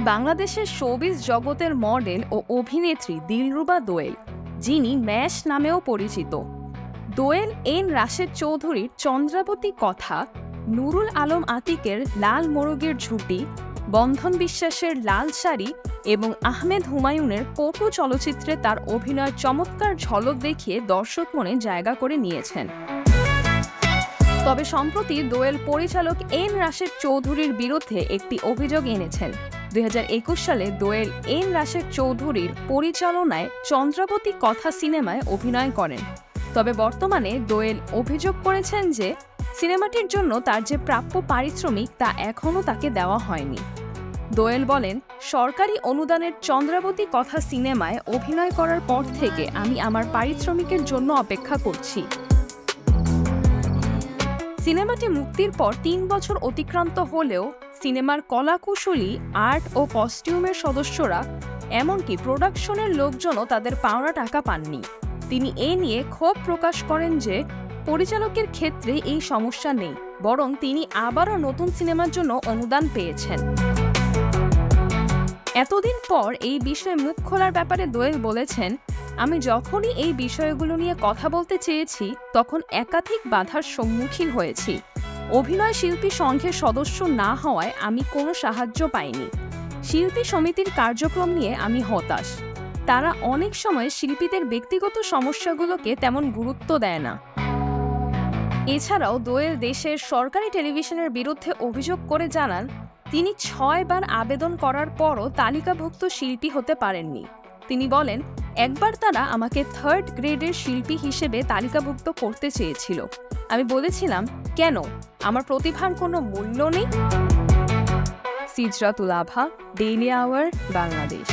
বাংলাদেশের শোবিজ জগতের মডেল ও অভিনেত্রী দিলরুবা দোয়েল, যিনি ম্যাশ নামেও পরিচিত। দোয়েল এন রাশেদ চৌধুরীর চন্দ্রাবতী কথা, নুরুল আলম আতিকের লাল মোরগের ঝুঁটি, বন্ধন বিশ্বাসের লাল শাড়ি এবং আহমেদ হুমায়ুনের পটু চলচ্চিত্রে তার অভিনয়ের চমৎকার ঝলক দেখিয়ে দর্শক মনে জায়গা করে নিয়েছেন। তবে সম্প্রতি দোয়েল পরিচালক এন রাশেদ চৌধুরীর বিরুদ্ধে একটি অভিযোগ এনেছেন। 2021 সালে দোয়েল এন রাশেদ চৌধুরীর পরিচালনায় চন্দ্রাবতী কথা সিনেমায় অভিনয় করেন। তবে বর্তমানে দোয়েল অভিযোগ করেছেন যে সিনেমাটির জন্য তার যে প্রাপ্য পারিশ্রমিক তা এখনও তাকে দেওয়া হয়নি। দোয়েল বলেন, সরকারি অনুদানের চন্দ্রাবতী কথা সিনেমায় অভিনয় করার পর থেকে আমি আমার পারিশ্রমিকের জন্য অপেক্ষা করছি। সিনেমাটি মুক্তির পর 3 বছর অতিক্রান্ত হলেও সিনেমার কলাকুশলী, আর্ট ও কস্টিউমের সদস্যরা, এমনকি প্রোডাকশনের লোকজনও তাদের পাওনা টাকা পাননি। তিনি এ নিয়ে ক্ষোভ প্রকাশ করেন যে পরিচালকের ক্ষেত্রে এই সমস্যা নেই, বরং তিনি আবারও নতুন সিনেমার জন্য অনুদান পেয়েছেন। এতদিন পর এই বিষয়ে মুখ খোলার ব্যাপারে দোয়েল বলেছেন, আমি যখনই এই বিষয়গুলো নিয়ে কথা বলতে চেয়েছি তখন একাধিক বাধার সম্মুখীন হয়েছি। অভিনয় শিল্পী সংঘের সদস্য না হওয়ায় আমি কোনো সাহায্য পাইনি। শিল্পী সমিতির কার্যক্রম নিয়ে আমি হতাশ। তারা অনেক সময় শিল্পীদের ব্যক্তিগত সমস্যাগুলোকে তেমন গুরুত্ব দেয় না। এছাড়াও দোয়েল দেশের সরকারি টেলিভিশনের বিরুদ্ধে অভিযোগ করে জানান, তিনি 6 বার আবেদন করার পরও তালিকাভুক্ত শিল্পী হতে পারেননি। তিনি বলেন, একবার তারা আমাকে 3rd গ্রেডের শিল্পী হিসেবে তালিকাভুক্ত করতে চেয়েছিল। আমি বলেছিলাম, কেন? আমার প্রতিভার কোনো মূল্য নেই? সিজরাতুল আভা, ডেইলি আওয়ার, বাংলাদেশ।